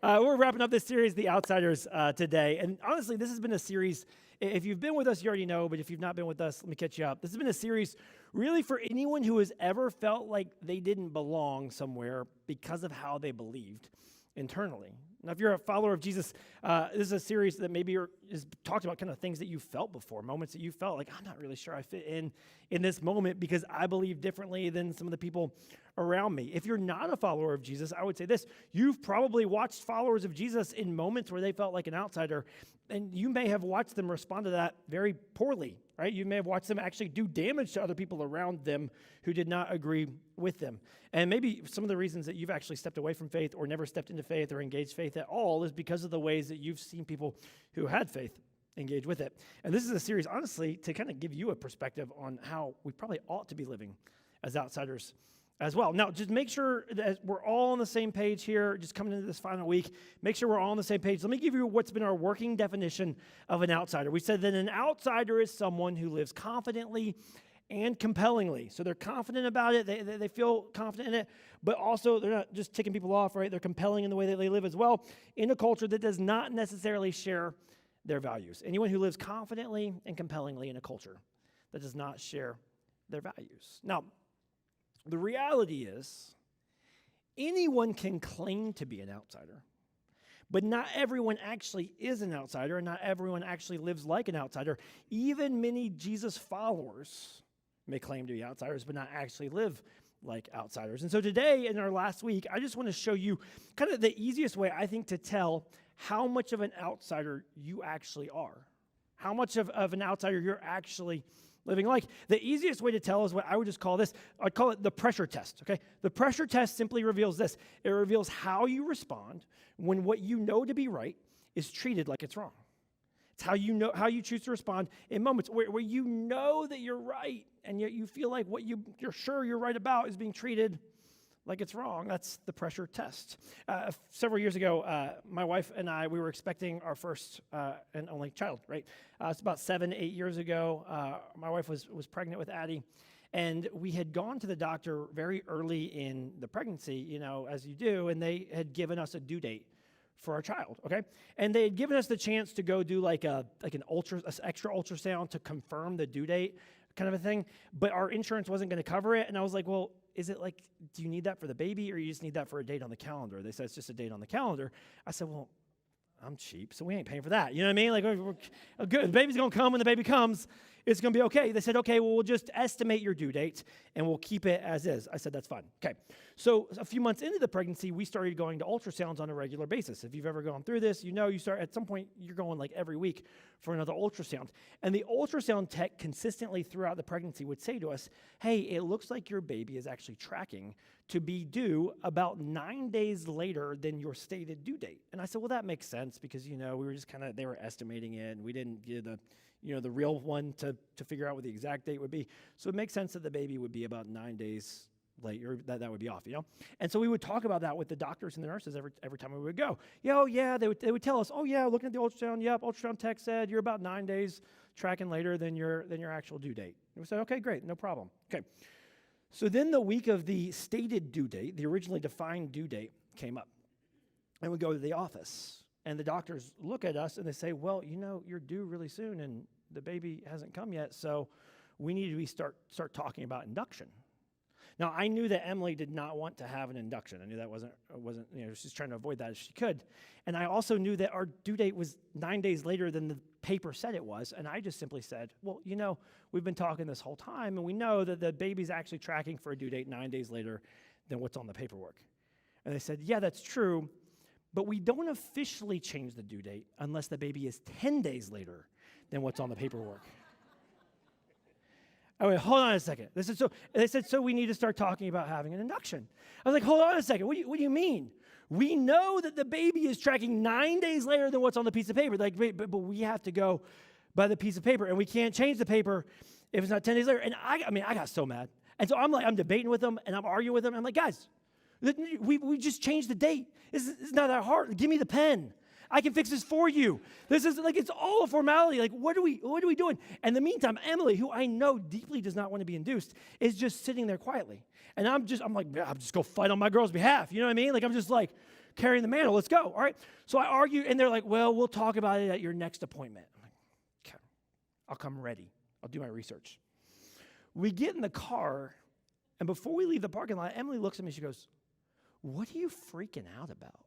We're wrapping up this series, The Outsiders, today. And honestly, this has been a series, if you've been with us, you already know, but if you've not been with us, let me catch you up. This has been a series really for anyone who has ever felt like they didn't belong somewhere because of how they believed internally. Now, if you're a follower of Jesus, this is a series that maybe is talked about kind of things that you felt before, moments that you felt like, I'm not really sure I fit in this moment because I believe differently than some of the people around me. If you're not a follower of Jesus, I would say this: you've probably watched followers of Jesus in moments where they felt like an outsider, and you may have watched them respond to that very poorly, right? You may have watched them actually do damage to other people around them who did not agree with them. And maybe some of the reasons that you've actually stepped away from faith or never stepped into faith or engaged faith at all is because of the ways that you've seen people who had faith engage with it. And this is a series, honestly, to kind of give you a perspective on how we probably ought to be living as outsiders as well. Now, just make sure that we're all on the same page here, just coming into this final week. Make sure we're all on the same page. Let me give you what's been our working definition of an outsider. We said that an outsider is someone who lives confidently and compellingly. So they're confident about it, they feel confident in it, but also they're not just ticking people off, right? They're compelling in the way that they live as well in a culture that does not necessarily share their values. Anyone who lives confidently and compellingly in a culture that does not share their values. Now, the reality is, anyone can claim to be an outsider, but not everyone actually is an outsider, and not everyone actually lives like an outsider. Even many Jesus followers may claim to be outsiders, but not actually live like outsiders. And so today, in our last week, I just want to show you kind of the easiest way, I think, to tell how much of an outsider you actually are. How much of an outsider you're actually living like. The easiest way to tell is what I would just call this. I'd call it the pressure test, okay? The pressure test simply reveals this. It reveals how you respond when what you know to be right is treated like it's wrong. It's how you choose to respond in moments where you know that you're right, and yet you feel like what you're sure you're right about is being treated like it's wrong. That's the pressure test. Several years ago, my wife and I, we were expecting our first and only child, right? It's about 7-8 years ago. My wife was pregnant with Addie, and we had gone to the doctor very early in the pregnancy, as you do, and they had given us a due date for our child, okay? And they had given us the chance to go do like an extra ultrasound to confirm the due date kind of a thing, but our insurance wasn't going to cover it, and I was like, well, is it like, do you need that for the baby, or you just need that for a date on the calendar? They said, it's just a date on the calendar. I said, well, I'm cheap, so we ain't paying for that. You know what I mean? Like, we're good. The baby's going to come when the baby comes. It's going to be okay. They said, okay, well, we'll just estimate your due date, and we'll keep it as is. I said, that's fine. Okay. So a few months into the pregnancy, we started going to ultrasounds on a regular basis. If you've ever gone through this, at some point, you're going like every week for another ultrasound. And the ultrasound tech consistently throughout the pregnancy would say to us, hey, it looks like your baby is actually tracking to be due about 9 days later than your stated due date. And I said, well, that makes sense because, we were just they were estimating it, and we didn't give the real one to figure out what the exact date would be. So it makes sense that the baby would be about 9 days late, or that would be off, And so we would talk about that with the doctors and the nurses every time we would go. They would tell us, looking at the ultrasound, ultrasound tech said you're about 9 days tracking later than your actual due date. And we said, okay, great, no problem. Okay. So then the week of the stated due date, the originally defined due date, came up. And we go to the office, and the doctors look at us, and they say, well, you're due really soon, and the baby hasn't come yet, so we need to start talking about induction. Now, I knew that Emily did not want to have an induction. I knew that wasn't she's trying to avoid that if she could. And I also knew that our due date was 9 days later than the paper said it was, and I just simply said, well, we've been talking this whole time, and we know that the baby's actually tracking for a due date 9 days later than what's on the paperwork. And they said, yeah, that's true, but we don't officially change the due date unless the baby is 10 days later than what's on the paperwork. I went, hold on a second. They said, so we need to start talking about having an induction. I was like, hold on a second. What do you mean? We know that the baby is tracking 9 days later than what's on the piece of paper. But we have to go by the piece of paper, and we can't change the paper if it's not 10 days later. And I got so mad. And so I'm debating with them, and I'm arguing with them. I'm like, guys, we just changed the date. It's not that hard. Give me the pen. I can fix this for you. This is it's all a formality. Like, what are we doing? And in the meantime, Emily, who I know deeply does not want to be induced, is just sitting there quietly. And I'm just go fight on my girl's behalf. You know what I mean? Like, I'm just like, carrying the mantle. Let's go. All right. So I argue, and they're like, well, we'll talk about it at your next appointment. I'm like, okay, I'll come ready. I'll do my research. We get in the car, and before we leave the parking lot, Emily looks at me. She goes, what are you freaking out about?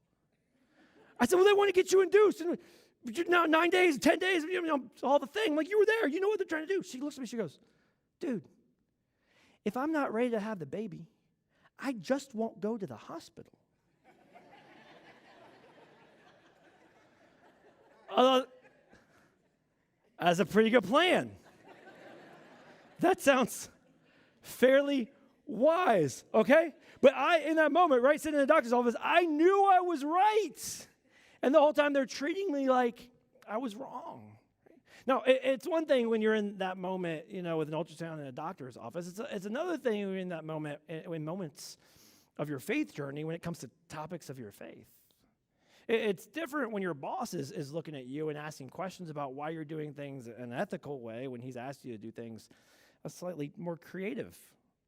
I said, well, they want to get you induced. And now 9 days, 10 days, all the thing. I'm like, you were there. You know what they're trying to do. She looks at me. She goes, dude, if I'm not ready to have the baby, I just won't go to the hospital. That's a pretty good plan. That sounds fairly wise, okay? But in that moment, right, sitting in the doctor's office, I knew I was right. And the whole time they're treating me like I was wrong. Now, it's one thing when you're in that moment, with an ultrasound in a doctor's office. It's another thing when you're in that moment, in moments of your faith journey, when it comes to topics of your faith. It's different when your boss is looking at you and asking questions about why you're doing things in an ethical way when he's asked you to do things a slightly more creative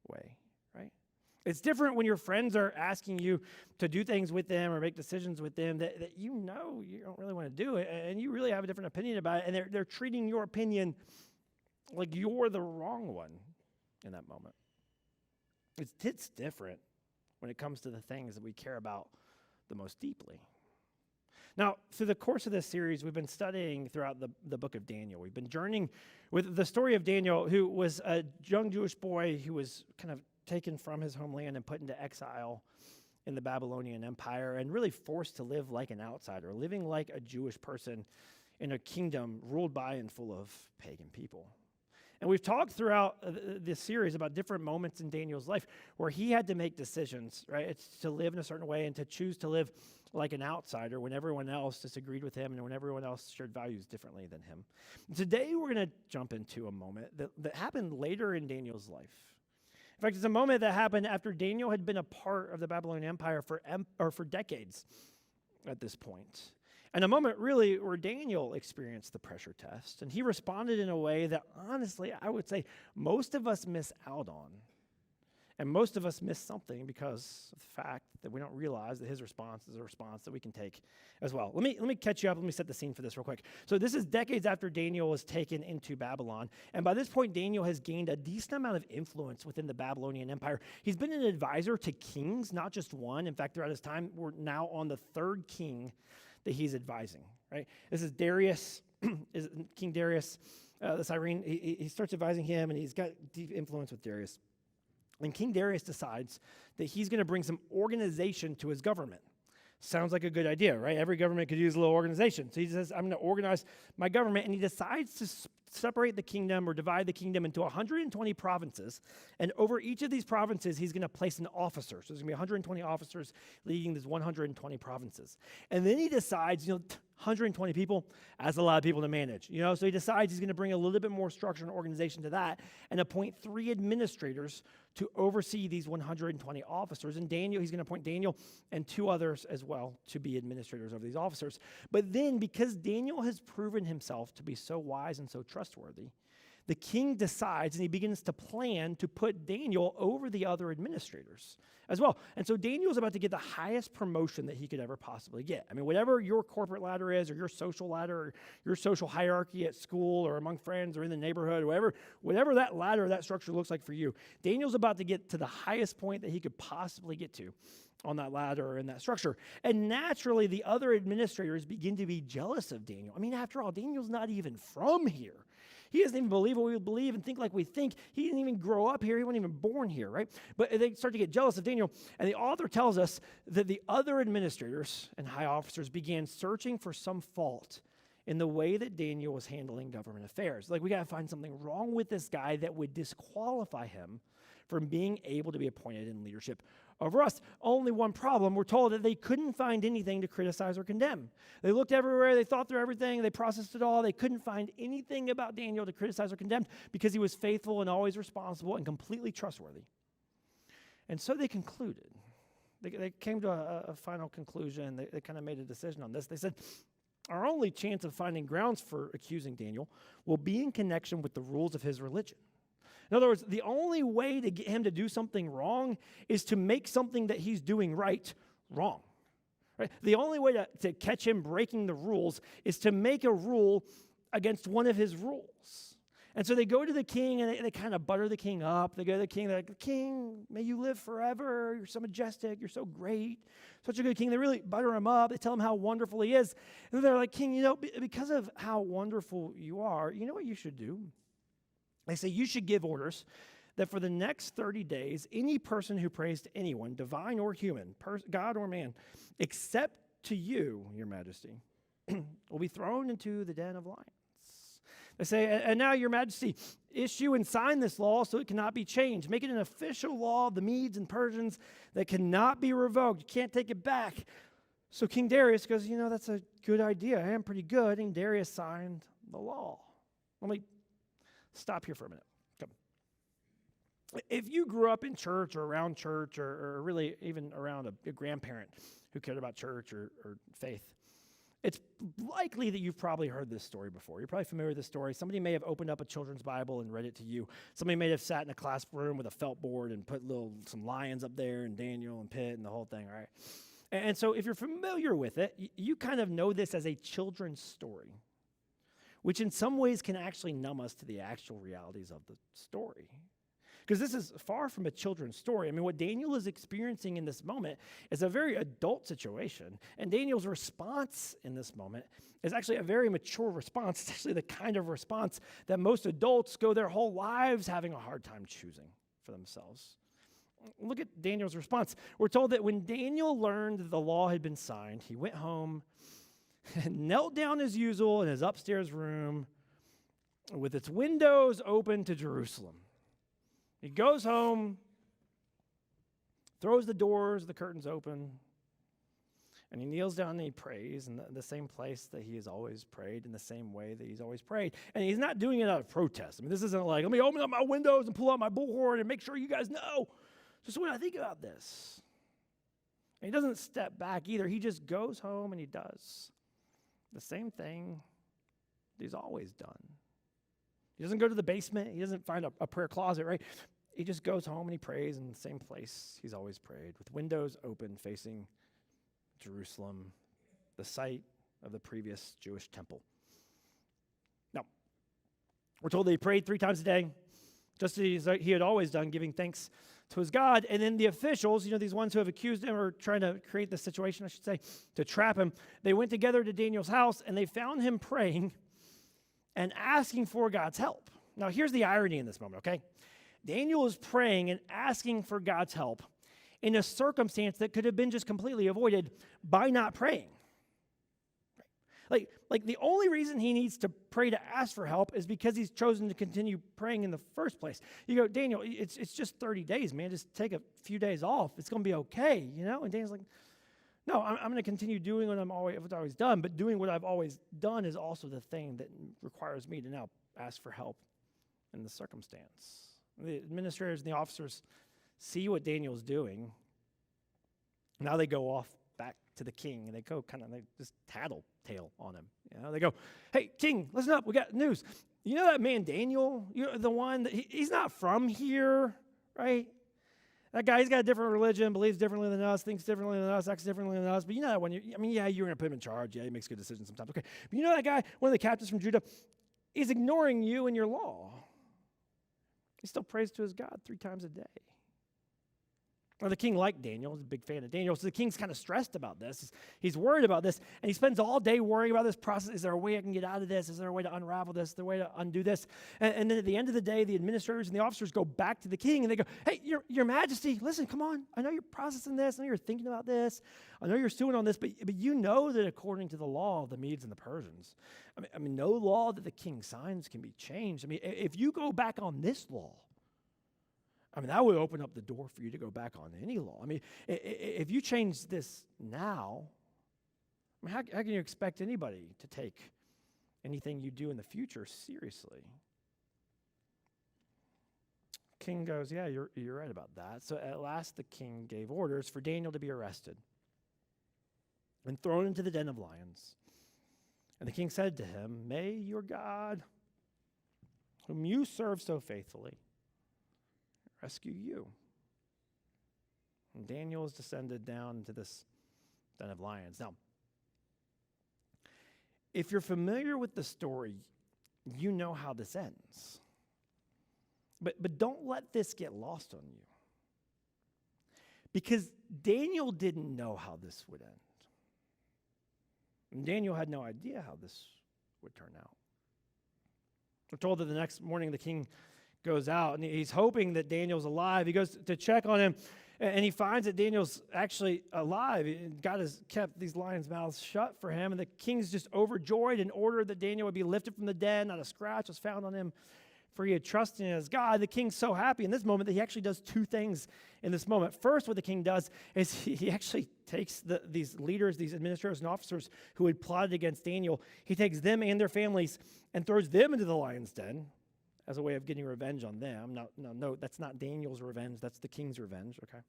way, right? It's different when your friends are asking you to do things with them or make decisions with them that you don't really want to do it, and you really have a different opinion about it, and they're treating your opinion like you're the wrong one in that moment. It's different when it comes to the things that we care about the most deeply. Now, through the course of this series, we've been studying throughout the book of Daniel. We've been journeying with the story of Daniel, who was a young Jewish boy who was kind of taken from his homeland and put into exile in the Babylonian Empire and really forced to live like an outsider, living like a Jewish person in a kingdom ruled by and full of pagan people. And we've talked throughout this series about different moments in Daniel's life where he had to make decisions, right? It's to live in a certain way and to choose to live like an outsider when everyone else disagreed with him and when everyone else shared values differently than him. Today, we're going to jump into a moment that happened later in Daniel's life. In fact, it's a moment that happened after Daniel had been a part of the Babylonian Empire for decades at this point. And a moment really where Daniel experienced the pressure test, and he responded in a way that honestly, I would say most of us miss out on. And most of us miss something because of the fact that we don't realize that his response is a response that we can take as well. Let me catch you up. Let me set the scene for this real quick. So this is decades after Daniel was taken into Babylon. And by this point, Daniel has gained a decent amount of influence within the Babylonian Empire. He's been an advisor to kings, not just one. In fact, throughout his time, we're now on the third king that he's advising, right? This is Darius, King Darius, the Cyrene. He starts advising him, and he's got deep influence with Darius. And King Darius decides that he's going to bring some organization to his government. Sounds like a good idea, right? Every government could use a little organization. So he says, I'm going to organize my government, and he decides to separate the kingdom or divide the kingdom into 120 provinces. And over each of these provinces, he's going to place an officer. So there's going to be 120 officers leading these 120 provinces. And then he decides, 120 people, that's a lot of people to manage. So he decides he's going to bring a little bit more structure and organization to that and appoint 3 administrators to oversee these 120 officers. And he's going to appoint Daniel and 2 others as well to be administrators over these officers. But then, because Daniel has proven himself to be so wise and so trustworthy, the king decides and he begins to plan to put Daniel over the other administrators as well. And so Daniel's about to get the highest promotion that he could ever possibly get. I mean, whatever your corporate ladder is, or your social ladder, or your social hierarchy at school or among friends or in the neighborhood, or whatever that ladder, that structure looks like for you, Daniel's about to get to the highest point that he could possibly get to on that ladder or in that structure. And naturally, the other administrators begin to be jealous of Daniel. I mean, after all, Daniel's not even from here. He doesn't even believe what we believe and think like we think. He didn't even grow up here. He wasn't even born here, right? But they start to get jealous of Daniel. And the author tells us that the other administrators and high officers began searching for some fault in the way that Daniel was handling government affairs. Like, we got to find something wrong with this guy that would disqualify him from being able to be appointed in leadership over us. Only one problem. We're told that they couldn't find anything to criticize or condemn. They looked everywhere. They thought through everything. They processed it all. They couldn't find anything about Daniel to criticize or condemn because he was faithful and always responsible and completely trustworthy. And so they concluded. They came to a final conclusion. They kind of made a decision on this. They said, our only chance of finding grounds for accusing Daniel will be in connection with the rules of his religion. In other words, the only way to get him to do something wrong is to make something that he's doing right wrong. Right? The only way to catch him breaking the rules is to make a rule against one of his rules. And so they go to the king and they kind of butter the king up. They go to the king, they're like, "King, may you live forever. You're so majestic. You're so great. Such a good king." They really butter him up. They tell him how wonderful he is. And they're like, "King, because of how wonderful you are, you know what you should do?" They say, "You should give orders that for the next 30 days, any person who prays to anyone, divine or human, God or man, except to you, your majesty, will be thrown into the den of lions." They say, "And now, your majesty, issue and sign this law so it cannot be changed. Make it an official law of the Medes and Persians that cannot be revoked. You can't take it back." So King Darius goes, "That's a good idea. I am pretty good." And Darius signed the law. Let me stop here for a minute. Come. If you grew up in church or around church or really even around a grandparent who cared about church or faith, it's likely that you've probably heard this story before. You're probably familiar with this story. Somebody may have opened up a children's Bible and read it to you. Somebody may have sat in a classroom with a felt board and put some lions up there and Daniel and Pitt and the whole thing, right? And so if you're familiar with it, you kind of know this as a children's story, which in some ways can actually numb us to the actual realities of the story. Because this is far from a children's story. I mean, what Daniel is experiencing in this moment is a very adult situation. And Daniel's response in this moment is actually a very mature response. It's actually the kind of response that most adults go their whole lives having a hard time choosing for themselves. Look at Daniel's response. We're told that when Daniel learned that the law had been signed, he went home and knelt down as usual in his upstairs room with its windows open to Jerusalem. He goes home, throws the doors, the curtains open, and he kneels down and he prays in the same place that he has always prayed, in the same way that he's always prayed. And he's not doing it out of protest. I mean, this isn't like, let me open up my windows and pull out my bullhorn and make sure you guys know. Just when I think about this, and he doesn't step back either. He just goes home and he does the same thing that he's always done. He doesn't go to the basement. He doesn't find a prayer closet, right? He just goes home and he prays in the same place he's always prayed, with windows open facing Jerusalem, the site of the previous Jewish temple. Now, we're told that he prayed 3 times a day, just as he had always done, giving thanks to his God. And then the officials, these ones who have accused him or trying to create the situation, I should say, to trap him, they went together to Daniel's house and they found him praying and asking for God's help. Now, here's the irony in this moment, okay? Daniel is praying and asking for God's help in a circumstance that could have been just completely avoided by not praying. Like the only reason he needs to pray to ask for help is because he's chosen to continue praying in the first place. You go, "Daniel, it's just 30 days, man. Just take a few days off. It's going to be okay, And Daniel's like, "No, I'm going to continue doing what I've always done, but doing what I've always done is also the thing that requires me to now ask for help in the circumstance." The administrators and the officers see what Daniel's doing. Now they go off back to the king, and they just tattletale on him. They go, "Hey, king, listen up. We got news. You know that man Daniel? The one that he's not from here, right? That guy, he's got a different religion, believes differently than us, thinks differently than us, acts differently than us. But you know that one. You're going to put him in charge. Yeah, he makes good decisions sometimes. Okay, but you know that guy, one of the captains from Judah, is ignoring you and your law. He still prays to his God 3 times a day." Well, the king liked Daniel. He's a big fan of Daniel. So the king's kind of stressed about this. He's worried about this. And he spends all day worrying about this process. Is there a way I can get out of this? Is there a way to unravel this? Is there a way to undo this? And then at the end of the day, the administrators and the officers go back to the king and they go, "Hey, your majesty, listen, come on. I know you're processing this. I know you're thinking about this. I know you're stewing on this. But you know that according to the law of the Medes and the Persians, I mean, no law that the king signs can be changed. I mean, if you go back on this law, that would open up the door for you to go back on any law. I mean, if you change this now, how can you expect anybody to take anything you do in the future seriously?" King goes, "Yeah, you're right about that." So at last the king gave orders for Daniel to be arrested and thrown into the den of lions. And the king said to him, "May your God, whom you serve so faithfully, rescue you." And Daniel is descended down into this den of lions. Now, if you're familiar with the story, you know how this ends. But don't let this get lost on you. Because Daniel didn't know how this would end. And Daniel had no idea how this would turn out. We're told that the next morning the king goes out and he's hoping that Daniel's alive. He goes to check on him and he finds that Daniel's actually alive. God has kept these lions' mouths shut for him. And the king's just overjoyed and ordered that Daniel would be lifted from the den. Not a scratch was found on him, for he had trusted in his God. The king's so happy in this moment that he actually does two things in this moment. First, what the king does is he actually takes these leaders, these administrators and officers who had plotted against Daniel. He takes them and their families and throws them into the lion's den as a way of getting revenge on them. No, that's not Daniel's revenge. That's the king's revenge, okay?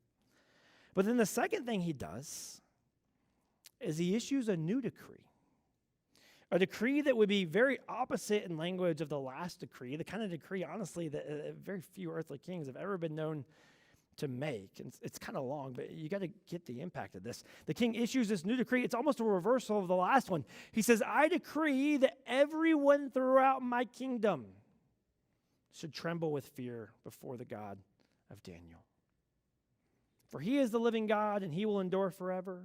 But then the second thing he does is he issues a new decree. A decree that would be very opposite in language of the last decree, the kind of decree, honestly, that very few earthly kings have ever been known to make. And it's kind of long, but you got to get the impact of this. The king issues this new decree. It's almost a reversal of the last one. He says, I decree that everyone throughout my kingdom should tremble with fear before the God of Daniel. For he is the living God, and he will endure forever.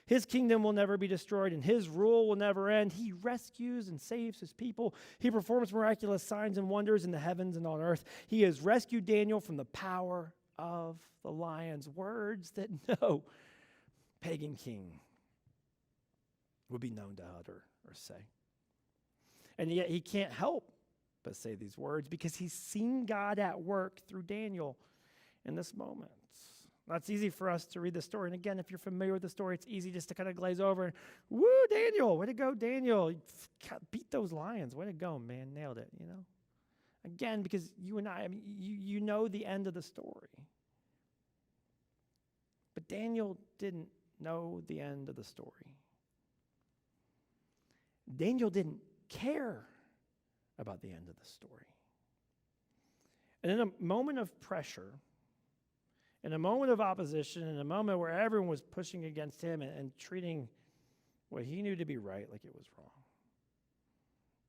His kingdom will never be destroyed, and his rule will never end. He rescues and saves his people. He performs miraculous signs and wonders in the heavens and on earth. He has rescued Daniel from the power of the lions. Words that no pagan king would be known to utter or say. And yet he can't help but say these words because he's seen God at work through Daniel in this moment. Now, it's easy for us to read the story. And again, if you're familiar with the story, it's easy just to kind of glaze over and, woo, Daniel, way to go, Daniel. Beat those lions. Way to go, man. Nailed it, you know. Again, because you and I mean, you know the end of the story. But Daniel didn't know the end of the story. Daniel didn't care about the end of the story. And in a moment of pressure, in a moment of opposition, in a moment where everyone was pushing against him and treating what he knew to be right like it was wrong,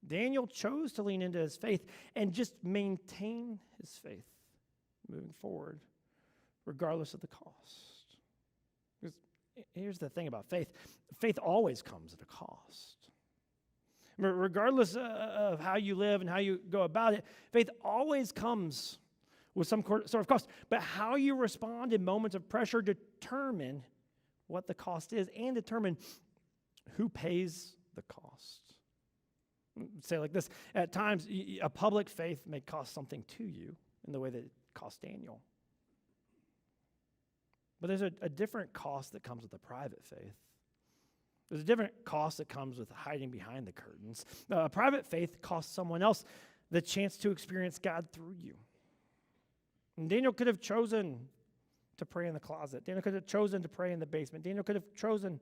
Daniel chose to lean into his faith and just maintain his faith moving forward, regardless of the cost. Because here's the thing about faith. Faith always comes at a cost. Regardless of how you live and how you go about it, faith always comes with some sort of cost. But how you respond in moments of pressure determine what the cost is and determine who pays the cost. Say it like this. At times, a public faith may cost something to you in the way that it cost Daniel. But there's a different cost that comes with a private faith. There's a different cost that comes with hiding behind the curtains. A private faith costs someone else the chance to experience God through you. And Daniel could have chosen to pray in the closet. Daniel could have chosen to pray in the basement. Daniel could have chosen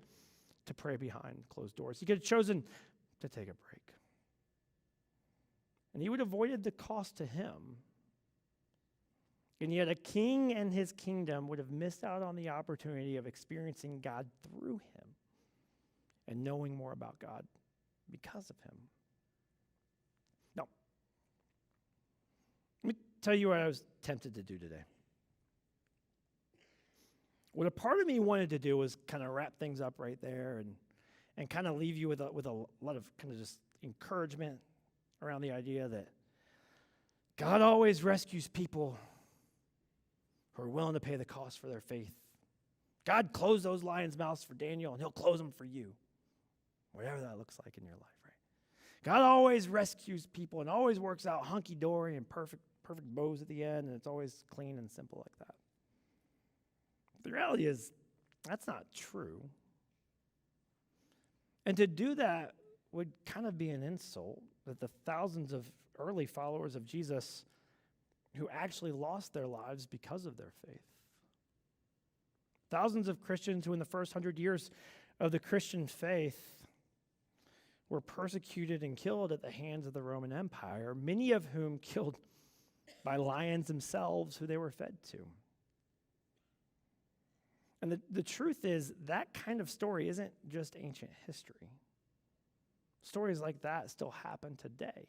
to pray behind closed doors. He could have chosen to take a break. And he would have avoided the cost to him. And yet a king and his kingdom would have missed out on the opportunity of experiencing God through him and knowing more about God because of him. Now, let me tell you what I was tempted to do today. What a part of me wanted to do was kind of wrap things up right there and kind of leave you with a lot of kind of just encouragement around the idea that God always rescues people who are willing to pay the cost for their faith. God closed those lions' mouths for Daniel, and he'll close them for you, whatever that looks like in your life, right? God always rescues people and always works out hunky-dory and perfect bows at the end, and it's always clean and simple like that. The reality is, that's not true. And to do that would kind of be an insult that the thousands of early followers of Jesus who actually lost their lives because of their faith. Thousands of Christians who in the first 100 years of the Christian faith were persecuted and killed at the hands of the Roman Empire, many of whom killed by lions themselves who they were fed to. And the truth is that kind of story isn't just ancient history. Stories like that still happen today.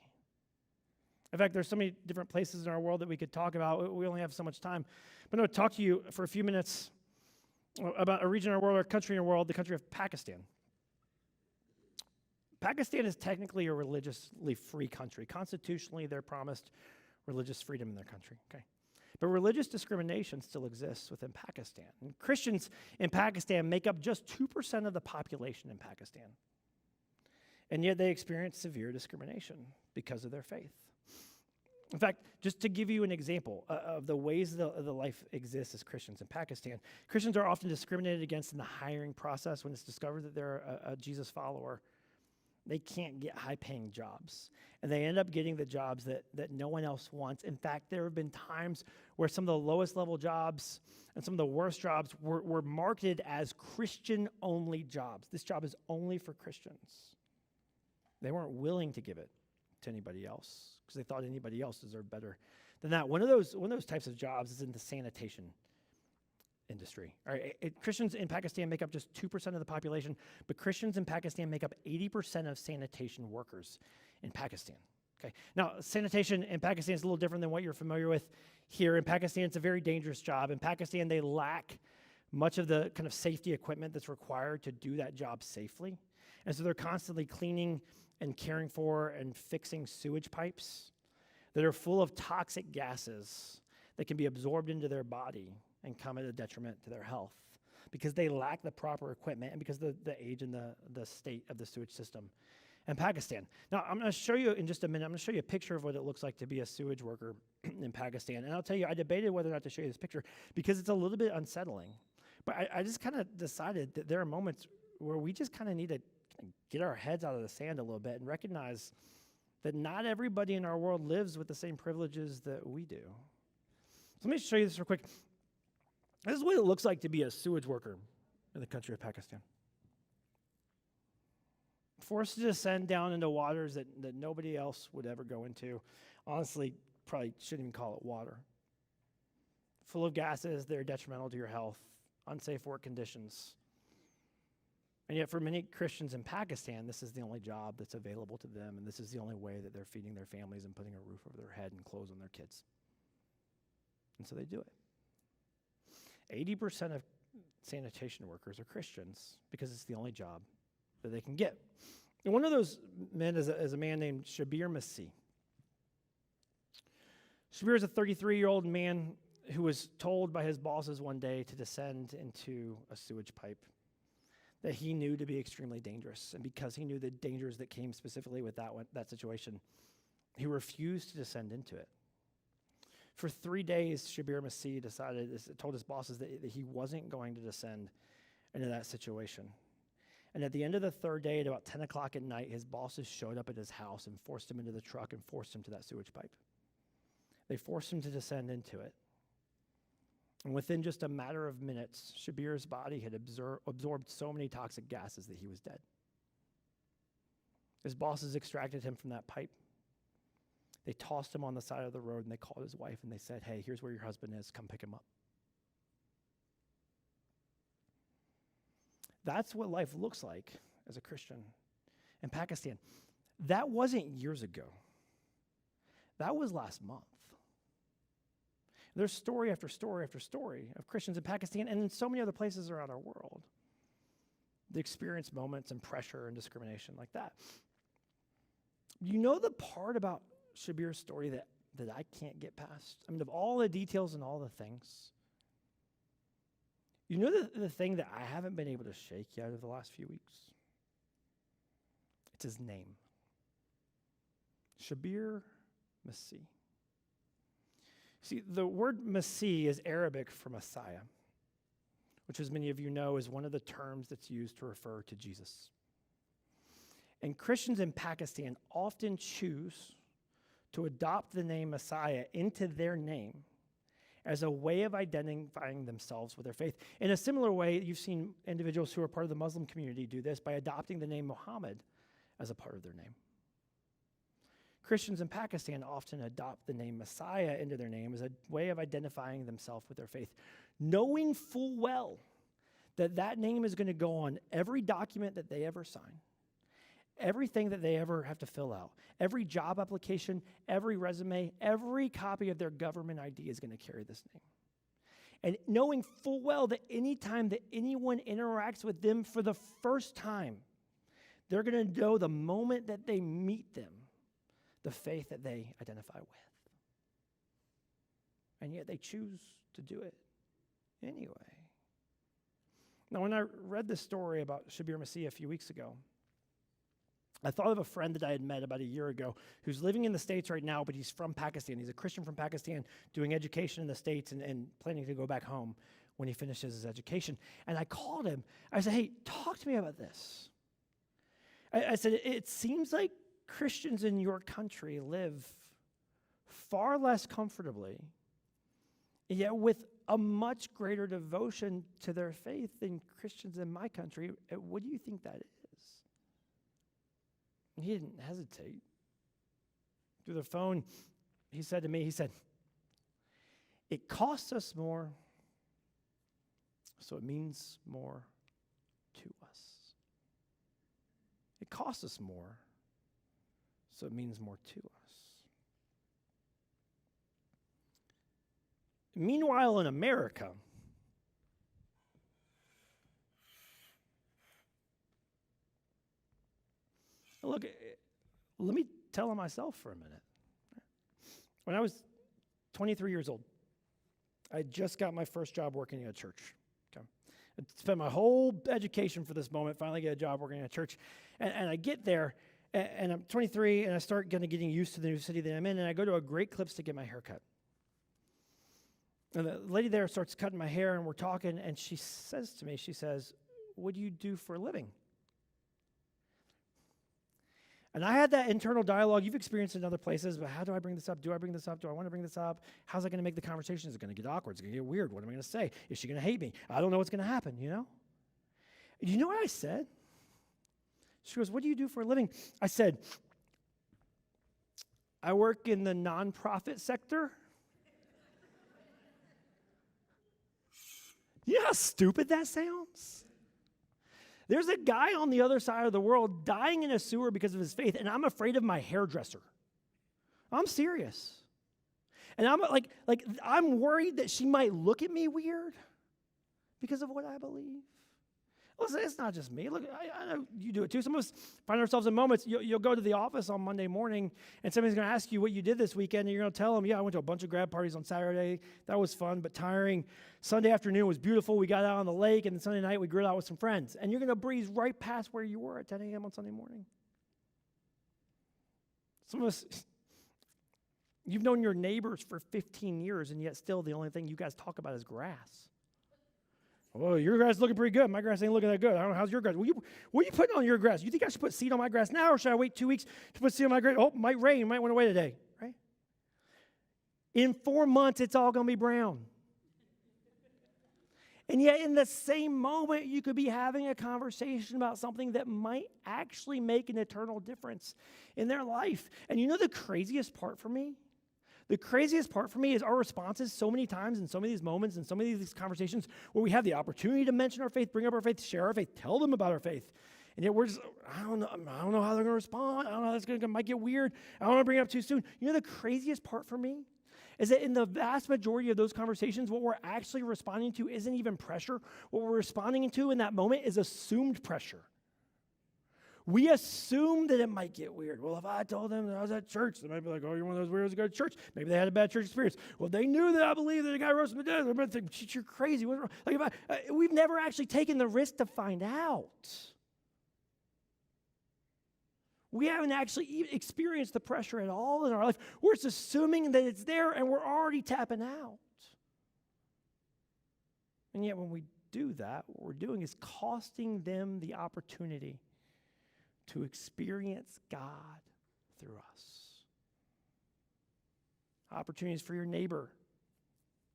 In fact, there's so many different places in our world that we could talk about. We only have so much time. But I'm going to talk to you for a few minutes about a region in our world, or a country in our world, the country of Pakistan. Pakistan is technically a religiously free country. Constitutionally, they're promised religious freedom in their country. Okay, but religious discrimination still exists within Pakistan. And Christians in Pakistan make up just 2% of the population in Pakistan. And yet they experience severe discrimination because of their faith. In fact, just to give you an example of the ways the life exists as Christians in Pakistan, Christians are often discriminated against in the hiring process when it's discovered that they're a Jesus follower. They can't get high-paying jobs, and they end up getting the jobs that no one else wants. In fact, there have been times where some of the lowest-level jobs and some of the worst jobs were marketed as Christian-only jobs. This job is only for Christians. They weren't willing to give it to anybody else because they thought anybody else deserved better than that. One of those types of jobs is in the sanitation industry. All right, Christians in Pakistan make up just 2% of the population, but Christians in Pakistan make up 80% of sanitation workers in Pakistan. Okay, now sanitation in Pakistan is a little different than what you're familiar with here. In Pakistan, it's a very dangerous job. In Pakistan, they lack much of the kind of safety equipment that's required to do that job safely. And so they're constantly cleaning and caring for and fixing sewage pipes that are full of toxic gases that can be absorbed into their body and come at a detriment to their health because they lack the proper equipment and because of the age and the state of the sewage system in Pakistan. Now, I'm going to show you in just a minute, I'm going to show you a picture of what it looks like to be a sewage worker in Pakistan. And I'll tell you, I debated whether or not to show you this picture because it's a little bit unsettling. But I just kind of decided that there are moments where we just kind of need to get our heads out of the sand a little bit and recognize that not everybody in our world lives with the same privileges that we do. So let me show you this real quick. This is what it looks like to be a sewage worker in the country of Pakistan. Forced to descend down into waters that nobody else would ever go into. Honestly, probably shouldn't even call it water. Full of gases that are detrimental to your health, unsafe work conditions. And yet for many Christians in Pakistan, this is the only job that's available to them, and this is the only way that they're feeding their families and putting a roof over their head and clothes on their kids. And so they do it. 80% of sanitation workers are Christians because it's the only job that they can get. And one of those men is a man named Shabir Masih. Shabir is a 33-year-old man who was told by his bosses one day to descend into a sewage pipe that he knew to be extremely dangerous. And because he knew the dangers that came specifically with that situation, he refused to descend into it. For 3 days, Shabir Masih told his bosses that he wasn't going to descend into that situation. And at the end of the third day, at about 10 o'clock at night, his bosses showed up at his house and forced him into the truck and forced him to that sewage pipe. They forced him to descend into it. And within just a matter of minutes, Shabir's body had absorbed so many toxic gases that he was dead. His bosses extracted him from that pipe. They tossed him on the side of the road and they called his wife and they said, "Hey, here's where your husband is. Come pick him up." That's what life looks like as a Christian in Pakistan. That wasn't years ago. That was last month. There's story after story after story of Christians in Pakistan and in so many other places around our world that experience moments and pressure and discrimination like that. You know the part about Shabir's story that I can't get past? I mean, of all the details and all the things, you know the thing that I haven't been able to shake yet over the last few weeks? It's his name. Shabir Masih. See, the word Masih is Arabic for Messiah, which, as many of you know, is one of the terms that's used to refer to Jesus. And Christians in Pakistan often choose to adopt the name Messiah into their name as a way of identifying themselves with their faith. In a similar way, you've seen individuals who are part of the Muslim community do this by adopting the name Muhammad as a part of their name. Christians in Pakistan often adopt the name Messiah into their name as a way of identifying themselves with their faith, knowing full well that name is going to go on every document that they ever sign, everything that they ever have to fill out, every job application, every resume, every copy of their government ID is going to carry this name. And knowing full well that anytime that anyone interacts with them for the first time, they're going to know the moment that they meet them, the faith that they identify with. And yet they choose to do it anyway. Now, when I read this story about Shabir Masih a few weeks ago, I thought of a friend that I had met about a year ago who's living in the States right now, but he's from Pakistan. He's a Christian from Pakistan doing education in the States and planning to go back home when he finishes his education. And I called him. I said, hey, talk to me about this. I said, it seems like Christians in your country live far less comfortably, yet with a much greater devotion to their faith than Christians in my country. What do you think that is? And he didn't hesitate. Through the phone, he said to me, it costs us more, so it means more to us. It costs us more, so it means more to us. Meanwhile, in America, look, let me tell on myself for a minute. When I was 23 years old, I just got my first job working at a church. Okay? I spent my whole education for this moment, finally get a job working at a church. And I get there, and I'm 23, and I start getting used to the new city that I'm in, and I go to a Great Clips to get my hair cut. And the lady there starts cutting my hair, and we're talking, and she says to me, what do you do for a living? And I had that internal dialogue you've experienced in other places, but how do I bring this up? Do I bring this up? Do I want to bring this up? How's that going to make the conversation? Is it going to get awkward? Is it going to get weird? What am I going to say? Is she going to hate me? I don't know what's going to happen, you know? You know what I said? She goes, what do you do for a living? I said, I work in the nonprofit sector. You know how stupid that sounds? There's a guy on the other side of the world dying in a sewer because of his faith, and I'm afraid of my hairdresser. I'm serious. And I'm worried that she might look at me weird because of what I believe. Listen, it's not just me. Look, I know you do it too. Some of us find ourselves in moments, you'll go to the office on Monday morning, and somebody's going to ask you what you did this weekend, and you're going to tell them, yeah, I went to a bunch of grad parties on Saturday. That was fun, but tiring. Sunday afternoon was beautiful. We got out on the lake, and then Sunday night we grilled out with some friends. And you're going to breeze right past where you were at 10 a.m. on Sunday morning. Some of us, you've known your neighbors for 15 years, and yet still the only thing you guys talk about is grass. Well, your grass is looking pretty good. My grass ain't looking that good. I don't know. How's your grass? What are you putting on your grass? You think I should put seed on my grass now, or should I wait 2 weeks to put seed on my grass? Oh, it might rain. It might went away today, right? In 4 months, it's all going to be brown. And yet, in the same moment, you could be having a conversation about something that might actually make an eternal difference in their life. And you know the craziest part for me? The craziest part for me is our responses so many times in so many of these moments and so many of these conversations where we have the opportunity to mention our faith, bring up our faith, share our faith, tell them about our faith. And yet we're just, I don't know how they're going to respond. I don't know how this might get weird. I don't want to bring it up too soon. You know the craziest part for me is that in the vast majority of those conversations, what we're actually responding to isn't even pressure. What we're responding to in that moment is assumed pressure. We assume that it might get weird. Well, if I told them that I was at church, they might be like, oh, you're one of those weirdos who go to church. Maybe they had a bad church experience. Well, they knew that I believe that a guy rose from the dead. They're going to think, you're crazy. What's wrong? Like, we've never actually taken the risk to find out. We haven't actually experienced the pressure at all in our life. We're just assuming that it's there and we're already tapping out. And yet when we do that, what we're doing is costing them the opportunity to experience God through us. Opportunities for your neighbor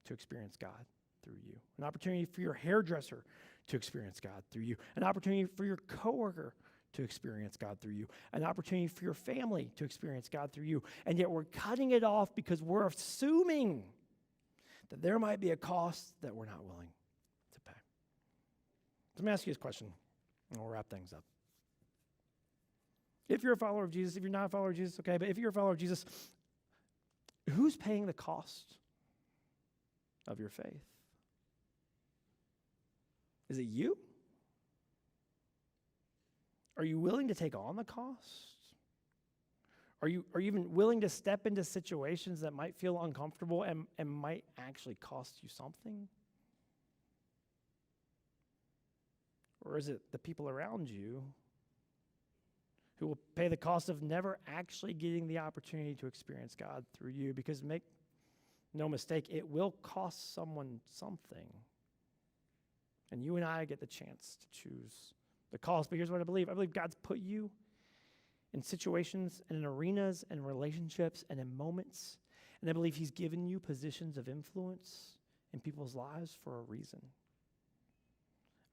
to experience God through you. An opportunity for your hairdresser to experience God through you. An opportunity for your coworker to experience God through you. An opportunity for your family to experience God through you. And yet we're cutting it off because we're assuming that there might be a cost that we're not willing to pay. Let me ask you this question, and we'll wrap things up. If you're a follower of Jesus, if you're not a follower of Jesus, okay, but if you're a follower of Jesus, who's paying the cost of your faith? Is it you? Are you willing to take on the cost? Are you even willing to step into situations that might feel uncomfortable and might actually cost you something? Or is it the people around you who will pay the cost of never actually getting the opportunity to experience God through you? Because make no mistake, it will cost someone something. And you and I get the chance to choose the cost. But here's what I believe. I believe God's put you in situations and in arenas and relationships and in moments. And I believe he's given you positions of influence in people's lives for a reason.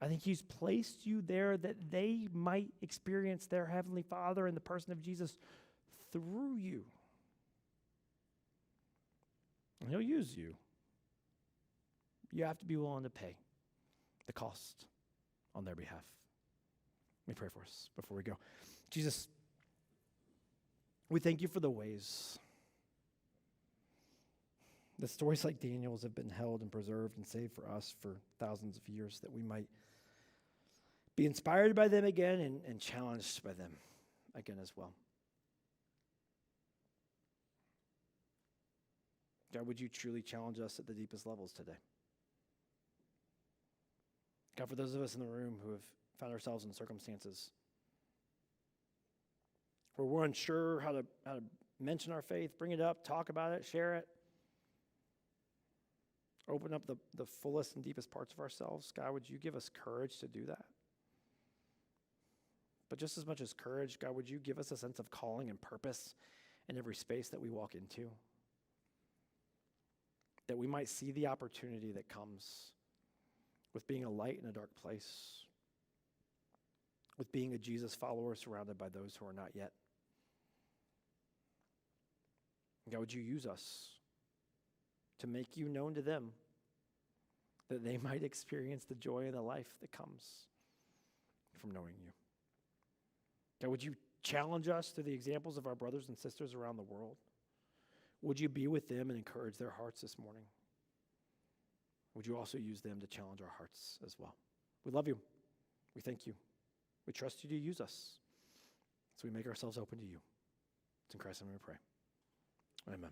I think he's placed you there that they might experience their Heavenly Father in the person of Jesus through you. And he'll use you. You have to be willing to pay the cost on their behalf. Let me pray for us before we go. Jesus, we thank you for the ways that stories like Daniel's have been held and preserved and saved for us for thousands of years, that we might be inspired by them again and challenged by them again as well. God, would you truly challenge us at the deepest levels today? God, for those of us in the room who have found ourselves in circumstances where we're unsure how to mention our faith, bring it up, talk about it, share it, open up the fullest and deepest parts of ourselves, God, would you give us courage to do that? But just as much as courage, God, would you give us a sense of calling and purpose in every space that we walk into? That we might see the opportunity that comes with being a light in a dark place, with being a Jesus follower surrounded by those who are not yet. God, would you use us to make you known to them, that they might experience the joy and the life that comes from knowing you. God, would you challenge us through the examples of our brothers and sisters around the world? Would you be with them and encourage their hearts this morning? Would you also use them to challenge our hearts as well? We love you. We thank you. We trust you to use us. So we make ourselves open to you. It's in Christ's name we pray. Amen.